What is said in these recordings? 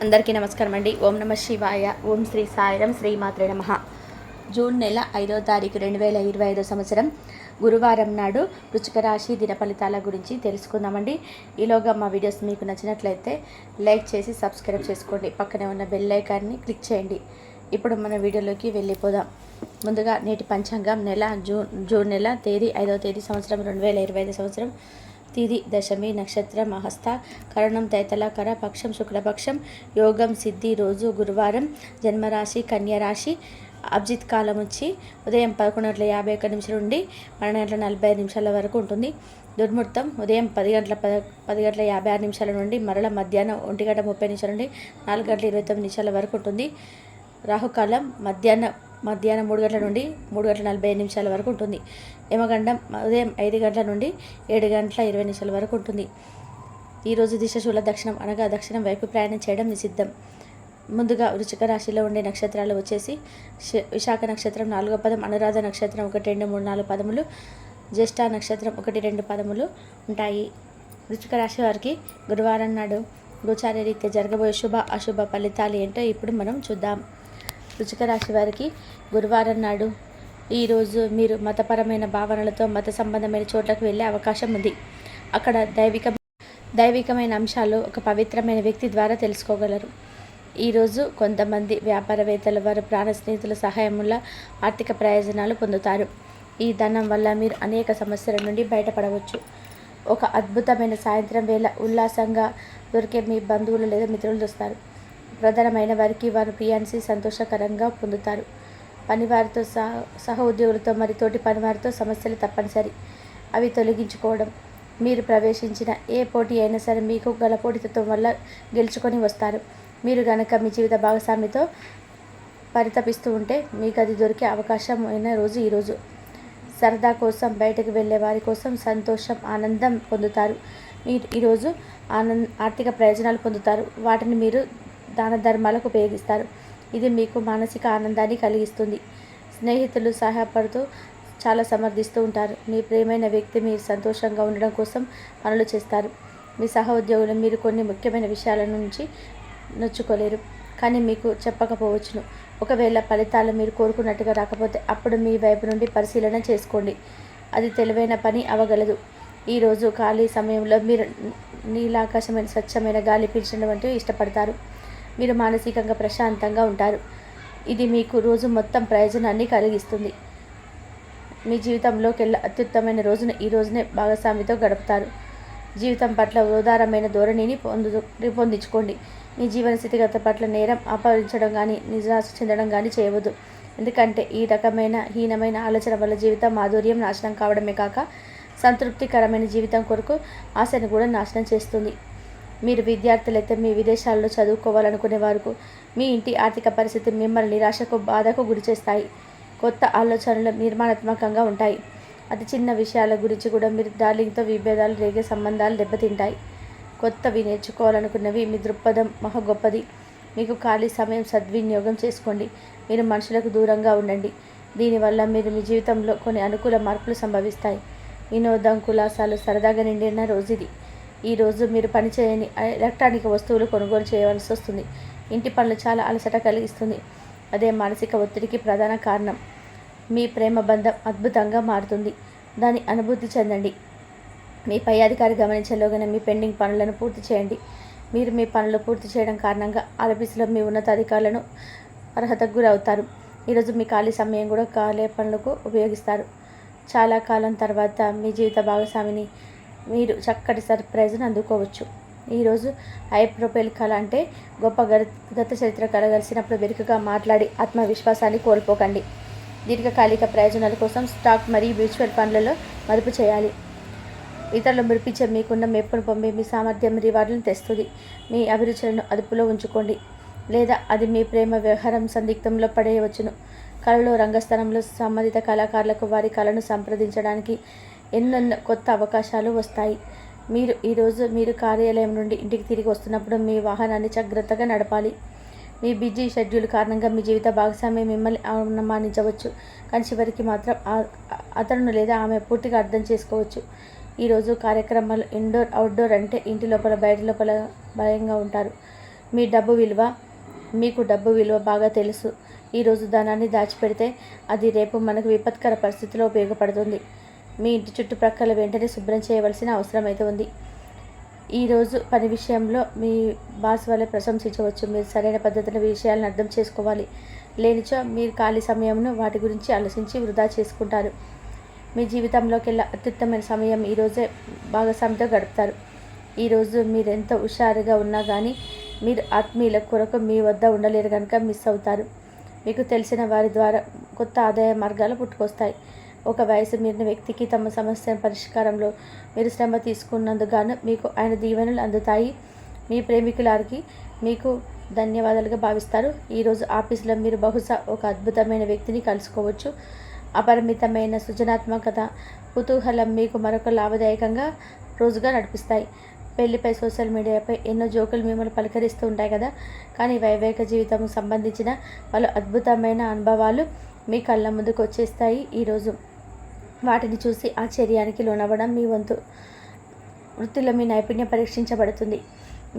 అందరికీ నమస్కారం అండి. ఓం నమ శివాయ. ఓం శ్రీ సాయిరం. శ్రీమాత్రే నమః. జూన్ నెల 5వ తారీఖు 2025 సంవత్సరం గురువారం నాడు వృశ్చిక రాశి దిన ఫలితాల గురించి తెలుసుకుందామండి. ఈలోగా మా వీడియోస్ మీకు నచ్చినట్లయితే లైక్ చేసి సబ్స్క్రైబ్ చేసుకోండి. పక్కనే ఉన్న బెల్ ఐకాన్ని క్లిక్ చేయండి. ఇప్పుడు మన వీడియోలోకి వెళ్ళిపోదాం. ముందుగా నేటి పంచాంగం జూన్ నెల తేదీ 5వ తేదీ సంవత్సరం 2025 సంవత్సరం. తిథి దశమి, నక్షత్రం హస్త, కరణం తైతలకర, పక్షం శుక్లపక్షం, యోగం సిద్ధి, రోజు గురువారం, జన్మరాశి కన్యరాశి, అభిజిత్ కాలం వచ్చి ఉదయం 11:51 నుండి 12:45 వరకు ఉంటుంది. దుర్ముహూర్తం ఉదయం 10:56 నుండి మరల మధ్యాహ్నం 1:30 నుండి 4:29 వరకు ఉంటుంది. రాహుకాలం మధ్యాహ్నం 3 గంటల నుండి 3:45 వరకు ఉంటుంది. యమగండం ఉదయం 5 గంటల నుండి 7:20 వరకు ఉంటుంది. ఈరోజు దిశశూల దక్షిణం అనగా దక్షిణం వైపు ప్రయాణం చేయడం నిషిద్ధం. ముందుగా వృశ్చిక రాశిలో ఉండే నక్షత్రాలు వచ్చేసి విశాఖ నక్షత్రం 4వ పదం, అనురాధ నక్షత్రం 1, 2, 3, 4 పదములు, జ్యేష్ఠ నక్షత్రం 1, 2 పదములు ఉంటాయి. వృశ్చిక రాశి వారికి గురువారం నాడు గోచార రీత్యా జరగబోయే శుభ అశుభ ఫలితాలు ఏంటో ఇప్పుడు మనం చూద్దాం. వృశ్చిక రాశి వారికి గురువారం నాడు ఈరోజు మీరు మతపరమైన భావనలతో మత సంబంధమైన చోట్లకు వెళ్ళే అవకాశం ఉంది. అక్కడ దైవికమైన అంశాలు ఒక పవిత్రమైన వ్యక్తి ద్వారా తెలుసుకోగలరు. ఈరోజు కొంతమంది వ్యాపారవేత్తలు వారి ప్రాణ స్నేహితుల సహాయం వల్ల ఆర్థిక ప్రయోజనాలు పొందుతారు. ఈ ధనం వల్ల మీరు అనేక సమస్యల నుండి బయటపడవచ్చు. ఒక అద్భుతమైన సాయంత్రం వేళ ఉల్లాసంగా దొరికే మీ బంధువులు లేదా మిత్రులు వస్తారు. ప్రధానమైన వారికి వారి ప్రియాన్సి సంతోషకరంగా పొందుతారు. పనివారితో సహ ఉద్యోగులతో మరి తోటి పనివారితో సమస్యలు తప్పనిసరి. అవి తొలగించుకోవడం. మీరు ప్రవేశించిన ఏ పోటీ అయినా సరే మీకు గల పోటీతత్వం వల్ల గెలుచుకొని వస్తారు. మీరు గనక మీ జీవిత భాగస్వామితో పరితపిస్తూ ఉంటే మీకు అది దొరికే అవకాశం అయిన రోజు ఈరోజు. సరదా కోసం బయటకు వెళ్ళే వారి కోసం సంతోషం, ఆనందం పొందుతారు. మీరు ఈరోజు ఆర్థిక ప్రయోజనాలు పొందుతారు. వాటిని మీరు దాన ధర్మాలకు ఉపయోగిస్తారు. ఇది మీకు మానసిక ఆనందాన్ని కలిగిస్తుంది. స్నేహితులు సహాయపడుతూ చాలా సమర్థిస్తూ ఉంటారు. మీ ప్రియమైన వ్యక్తి మీరు సంతోషంగా ఉండడం కోసం పనులు చేస్తారు. మీ సహ ఉద్యోగులు మీరు కొన్ని ముఖ్యమైన విషయాల నుంచి నొచ్చుకోలేరు, కానీ మీకు చెప్పకపోవచ్చును. ఒకవేళ ఫలితాలు మీరు కోరుకున్నట్టుగా రాకపోతే అప్పుడు మీ వైపు నుండి పరిశీలన చేసుకోండి. అది తెలివైన పని అవ్వగలదు. ఈరోజు ఖాళీ సమయంలో మీరు నీలాకాశమైన స్వచ్ఛమైన గాలి పీల్చడం వంటివి ఇష్టపడతారు. మీరు మానసికంగా ప్రశాంతంగా ఉంటారు. ఇది మీకు రోజు మొత్తం ప్రయోజనాన్ని కలిగిస్తుంది. మీ జీవితంలోకెల్లా అత్యుత్తమైన రోజున ఈ రోజునే భాగస్వామితో గడుపుతారు. జీవితం పట్ల ఉదారమైన ధోరణిని రూపొందించుకోండి. మీ జీవన స్థితిగత పట్ల నేరం ఆపాదించడం కానీ నిరాశ చెందడం కానీ చేయవద్దు. ఎందుకంటే ఈ రకమైన హీనమైన ఆలోచన వల్ల జీవితం మాధుర్యం నాశనం కావడమే కాక సంతృప్తికరమైన జీవితం కొరకు ఆశను కూడా నాశనం చేస్తుంది. మీరు విద్యార్థులైతే మీ విదేశాల్లో చదువుకోవాలనుకునే వారికి మీ ఇంటి ఆర్థిక పరిస్థితి మిమ్మల్ని నిరాశకు బాధకు గురి చేస్తాయి. కొత్త ఆలోచనలు నిర్మాణాత్మకంగా ఉంటాయి. అతి చిన్న విషయాల గురించి కూడా మీరు డార్లింగ్తో విభేదాలు రేగే సంబంధాలు దెబ్బతింటాయి. కొత్తవి నేర్చుకోవాలనుకున్నవి మీ దృక్పథం మహా గొప్పది. మీకు ఖాళీ సమయం సద్వినియోగం చేసుకోండి. మీరు మనుషులకు దూరంగా ఉండండి. దీనివల్ల మీరు మీ జీవితంలో కొన్ని అనుకూల మార్పులు సంభవిస్తాయి. వినోదం, కులాసాలు సరదాగా నిండిన రోజు ఇది. ఈరోజు మీరు పనిచేయని ఎలక్ట్రానిక్ వస్తువులు కొనుగోలు చేయవలసి వస్తుంది. ఇంటి పనులు చాలా అలసట కలిగిస్తుంది. అదే మానసిక ఒత్తిడికి ప్రధాన కారణం. మీ ప్రేమ బంధం అద్భుతంగా మారుతుంది. దాని అనుభూతి చెందండి. మీ పై అధికారి గమనించలోగానే మీ పెండింగ్ పనులను పూర్తి చేయండి. మీరు మీ పనులు పూర్తి చేయడం కారణంగా ఆఫీసులో మీ ఉన్నతాధికారులను అర్హతకు గురవుతారు. ఈరోజు మీ ఖాళీ సమయం కూడా ఖాళీ పనులకు ఉపయోగిస్తారు. చాలా కాలం తర్వాత మీ జీవిత భాగస్వామిని మీరు చక్కటి సర్ప్రైజ్ను అందుకోవచ్చు. ఈరోజు హై ప్రొఫైల్ కళ అంటే గొప్ప గత చరిత్ర కలగలిసినప్పుడు వెనుకగా మాట్లాడి ఆత్మవిశ్వాసాన్ని కోల్పోకండి. దీర్ఘకాలిక ప్రయోజనాల కోసం స్టాక్ మరియు మ్యూచువల్ ఫండ్లలో మదుపు చేయాలి. ఇతరులు మురిపించే మీకున్న మెప్పును పొందే మీ సామర్థ్యం రివార్డులను తెస్తుంది. మీ అభిరుచులను అదుపులో ఉంచుకోండి, లేదా అది మీ ప్రేమ వ్యవహారం సందిగ్ధంలో పడేయవచ్చును. కళలో రంగస్థలంలో సంబంధిత కళాకారులకు వారి కళను సంప్రదించడానికి ఎన్నెన్నో కొత్త అవకాశాలు వస్తాయి. ఈరోజు మీరు కార్యాలయం నుండి ఇంటికి తిరిగి వస్తున్నప్పుడు మీ వాహనాన్ని జాగ్రత్తగా నడపాలి. మీ బిజీ షెడ్యూల్ కారణంగా మీ జీవిత భాగస్వామి మిమ్మల్ని అవమానించవచ్చు, కానీ చివరికి మాత్రం అతను లేదా ఆమె పూర్తిగా అర్థం చేసుకోవచ్చు. ఈరోజు కార్యక్రమాలు ఇండోర్ అవుట్డోర్ అంటే ఇంటి లోపల బయట లోపల భయంగా ఉంటారు. మీకు డబ్బు విలువ బాగా తెలుసు. ఈరోజు ధనాన్ని దాచిపెడితే అది రేపు మనకు విపత్కర పరిస్థితిలో ఉపయోగపడుతుంది. మీ ఇంటి చుట్టుప్రక్కల వెంటనే శుభ్రం చేయవలసిన అవసరం అయితే ఉంది. ఈరోజు పని విషయంలో మీ బాస్ వల్ల ప్రశంసించవచ్చు. మీరు సరైన పద్ధతిలో విషయాలను అర్థం చేసుకోవాలి. లేనిచో మీరు ఖాళీ సమయంను వాటి గురించి ఆలోచించి వృధా చేసుకుంటారు. మీ జీవితంలోకెల్లా అత్యుత్తమైన సమయం ఈరోజే భాగస్వామితో గడుపుతారు. ఈరోజు మీరు ఎంత హుషారుగా ఉన్నా కానీ మీరు ఆత్మీయుల కొరకు మీ వద్ద ఉండలేరు కనుక మిస్ అవుతారు. మీకు తెలిసిన వారి ద్వారా కొత్త ఆదాయ మార్గాలు పుట్టుకొస్తాయి. ఒక వయసు మీరిన వ్యక్తికి తమ సమస్య పరిష్కారంలో మీరు శ్రమ తీసుకున్నందుకు గాను మీకు ఆయన దీవెనలు అందుతాయి. మీ ప్రేమికులారికి మీకు ధన్యవాదాలుగా భావిస్తారు. ఈరోజు ఆఫీసులో మీరు బహుశా ఒక అద్భుతమైన వ్యక్తిని కలుసుకోవచ్చు. అపరిమితమైన సృజనాత్మకత, కుతూహలం మీకు మరొక లాభదాయకంగా రోజుగా నడిపిస్తాయి. పెళ్లిపై సోషల్ మీడియాపై ఎన్నో జోకులు మిమ్మల్ని పలకరిస్తూ ఉంటాయి కదా, కానీ వైవాహిక జీవితం సంబంధించిన పలు అద్భుతమైన అనుభవాలు మీ కళ్ళ ముందుకు వచ్చేస్తాయి. ఈరోజు వాటిని చూసి ఆశ్చర్యానికి లోనవ్వడం మీ వంతు. వృత్తిలో మీ నైపుణ్యం పరీక్షించబడుతుంది.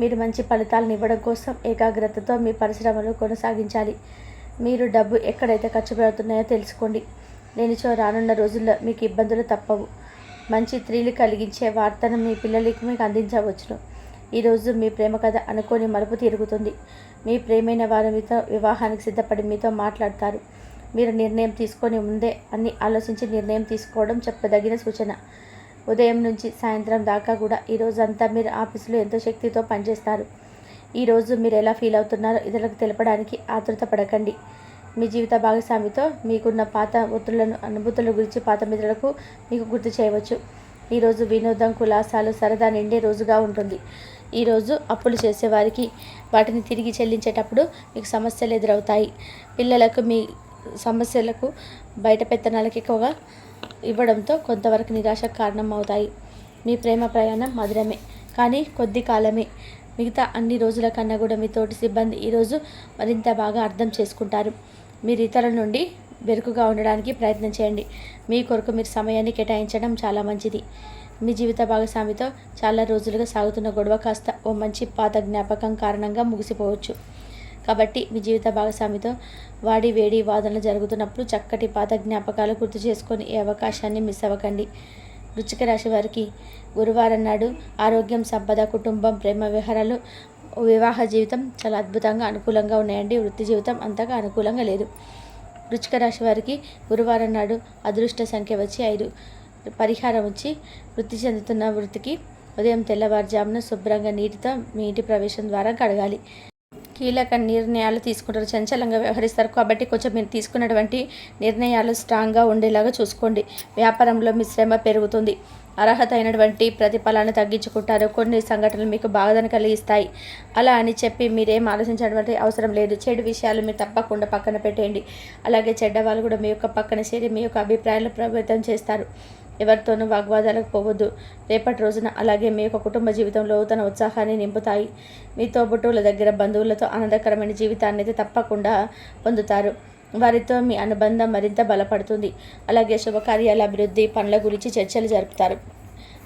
మీరు మంచి ఫలితాలను ఇవ్వడం కోసం ఏకాగ్రతతో మీ పరిశ్రమలు కొనసాగించాలి. మీరు డబ్బు ఎక్కడైతే ఖర్చు పెడుతున్నాయో తెలుసుకోండి. లేనిచో రానున్న రోజుల్లో మీకు ఇబ్బందులు తప్పవు. మంచి థ్రిల్ కలిగించే వార్తను మీ పిల్లలకి మీకు అందించవచ్చును. ఈరోజు మీ ప్రేమ కథ అనుకోని మలుపు తిరుగుతుంది. మీ ప్రేమైన వారు మీతో వివాహానికి సిద్ధపడి మీతో మాట్లాడతారు. మీరు నిర్ణయం తీసుకొని ముందే అన్ని ఆలోచించి నిర్ణయం తీసుకోవడం చెప్పదగిన సూచన. ఉదయం నుంచి సాయంత్రం దాకా కూడా ఈరోజంతా మీరు ఆఫీసులో ఎంతో శక్తితో పనిచేస్తారు. ఈరోజు మీరు ఎలా ఫీల్ అవుతున్నారో ఇతరులకు తెలపడానికి ఆతృత పడకండి. మీ జీవిత భాగస్వామితో మీకున్న పాత ఒత్తులను అనుభూతుల గురించి పాత మిత్రులకు మీకు గుర్తు చేయవచ్చు. ఈరోజు వినోదం, కులాసాలు, సరదా నిండే రోజుగా ఉంటుంది. ఈరోజు అప్పులు చేసేవారికి వాటిని తిరిగి చెల్లించేటప్పుడు మీకు సమస్యలు ఎదురవుతాయి. పిల్లలకు మీ సమస్యలకు బయట పెత్తనాలకు ఎక్కువగా ఇవ్వడంతో కొంతవరకు నిరాశకు కారణం అవుతాయి. మీ ప్రేమ ప్రయాణం మధురమే, కానీ కొద్ది కాలమే. మిగతా అన్ని రోజుల కన్నా కూడా మీ తోటి సిబ్బంది ఈరోజు మరింత బాగా అర్థం చేసుకుంటారు. మీరు ఇతరుల నుండి బెరుకుగా ఉండడానికి ప్రయత్నం చేయండి. మీ కొరకు మీరు సమయాన్ని కేటాయించడం చాలా మంచిది. మీ జీవిత భాగస్వామితో చాలా రోజులుగా సాగుతున్న గొడవ కాస్త ఓ మంచి పాత జ్ఞాపకం కారణంగా ముగిసిపోవచ్చు. కాబట్టి మీ జీవిత భాగస్వామితో వాడి వేడి వాదనలు జరుగుతున్నప్పుడు చక్కటి పాత జ్ఞాపకాలు గుర్తు చేసుకొని ఈ అవకాశాన్ని మిస్ అవ్వకండి. వృశ్చిక రాశి వారికి గురువారం నాడు ఆరోగ్యం, సంపద, కుటుంబం, ప్రేమ వ్యవహారాలు, వివాహ జీవితం చాలా అద్భుతంగా అనుకూలంగా ఉన్నాయండి. వృత్తి జీవితం అంతగా అనుకూలంగా లేదు. వృశ్చిక రాశి వారికి గురువారం నాడు అదృష్ట సంఖ్య వచ్చి 5. పరిహారం వచ్చి వృత్తి చెందుతున్న వృత్తికి ఉదయం తెల్లవారుజామున శుభ్రంగా నీటితో మీ ఇంటి ప్రవేశం ద్వారా కడగాలి. కీలక నిర్ణయాలు తీసుకుంటారు, చంచలంగా వ్యవహరిస్తారు. కాబట్టి కొంచెం మీరు తీసుకున్నటువంటి నిర్ణయాలు స్ట్రాంగ్గా ఉండేలాగా చూసుకోండి. వ్యాపారంలో మీ శ్రమ పెరుగుతుంది. అర్హత అయినటువంటి ప్రతిఫలాన్ని తగ్గించుకుంటారు. కొన్ని సంఘటనలు మీకు బాధను కలిగిస్తాయి. అలా అని చెప్పి మీరేం ఆలోచించడానికి అవసరం లేదు. చెడు విషయాలు మీరు తప్పకుండా పక్కన పెట్టేయండి. అలాగే చెడ్డవాళ్ళు కూడా మీ యొక్క పక్కన చేరి మీ యొక్క అభిప్రాయాలను ప్రభావితం చేస్తారు. ఎవరితోనూ వాగ్వాదాలకు పోవద్దు. రేపటి రోజున అలాగే మీ యొక్క కుటుంబ జీవితంలో తన ఉత్సాహాన్ని నింపుతాయి. మీ తోబుట్టువుల దగ్గర బంధువులతో ఆనందకరమైన జీవితాన్ని అయితే తప్పకుండా పొందుతారు. వారితో మీ అనుబంధం మరింత బలపడుతుంది. అలాగే శుభకార్యాల అభివృద్ధి పనుల గురించి చర్చలు జరుపుతారు.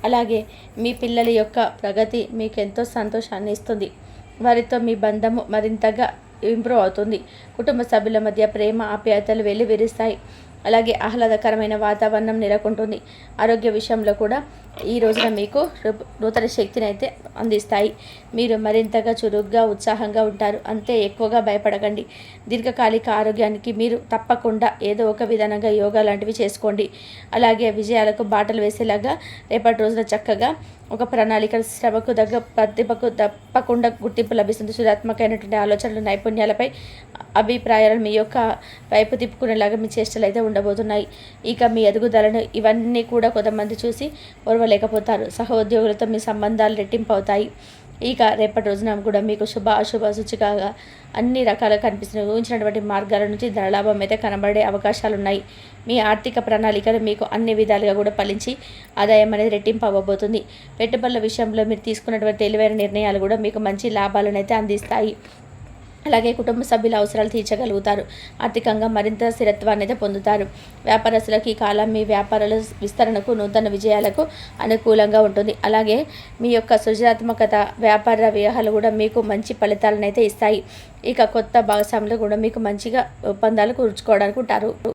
అలాగే మీ పిల్లల యొక్క ప్రగతి మీకు ఎంతో సంతోషాన్ని ఇస్తుంది. వారితో మీ బంధము మరింతగా ఇంప్రూవ్ అవుతుంది. కుటుంబ సభ్యుల మధ్య ప్రేమ, ఆప్యాయతలు వెల్లివిరుస్తాయి. అలాగే ఆహ్లాదకరమైన వాతావరణం నెలకొంటుంది. ఆరోగ్య విషయంలో కూడా ఈ రోజున మీకు నూతన శక్తిని అయితే అందిస్తాయి. మీరు మరింతగా చురుగ్గా, ఉత్సాహంగా ఉంటారు. అంతే, ఎక్కువగా భయపడకండి. దీర్ఘకాలిక ఆరోగ్యానికి మీరు తప్పకుండా ఏదో ఒక విధానంగా యోగా లాంటివి చేసుకోండి. అలాగే విజయాలకు బాటలు వేసేలాగా రేపటి రోజున చక్కగా ఒక ప్రణాళిక, శ్రమకు దగ్గర ప్రతిభకు తప్పకుండా గుర్తింపు లభిస్తుంది. సృజనాత్మకమైనటువంటి ఆలోచనలు, నైపుణ్యాలపై అభిప్రాయాలను మీ యొక్క వైపు తిప్పుకునేలాగా మీ చేష్టలు అయితే ఉండబోతున్నాయి. ఇక మీ ఎదుగుదలను ఇవన్నీ కూడా కొంతమంది చూసి ఓర్వలేకపోతారు. సహోద్యోగులతో మీ సంబంధాలు రెట్టింపు అవుతాయి. ఇక రేపటి రోజున కూడా మీకు శుభ అశుభ సూచికగా అన్ని రకాలుగా కనిపిస్తున్న ఊహించినటువంటి మార్గాల నుంచి ధనలాభం అయితే కనబడే అవకాశాలు ఉన్నాయి. మీ ఆర్థిక ప్రణాళికలు మీకు అన్ని విధాలుగా కూడా ఫలించి ఆదాయం అనేది రెట్టింపు అవ్వబోతుంది. పెట్టుబడుల విషయంలో మీరు తీసుకున్నటువంటి తెలివైన నిర్ణయాలు కూడా మీకు మంచి లాభాలను అయితే అందిస్తాయి. అలాగే కుటుంబ సభ్యుల అవసరాలు తీర్చగలుగుతారు. ఆర్థికంగా మరింత స్థిరత్వాన్ని అయితే పొందుతారు. వ్యాపారస్తులకు ఈ కాలం మీ వ్యాపారాల విస్తరణకు, నూతన విజయాలకు అనుకూలంగా ఉంటుంది. అలాగే మీ యొక్క సృజనాత్మకత, వ్యాపార వ్యవహారాలు కూడా మీకు మంచి ఫలితాలను అయితే ఇస్తాయి. ఇక కొత్త భాగస్వాములు కూడా మీకు మంచిగా ఒప్పందాలు కూర్చుకోవడానికి ఉంటారు.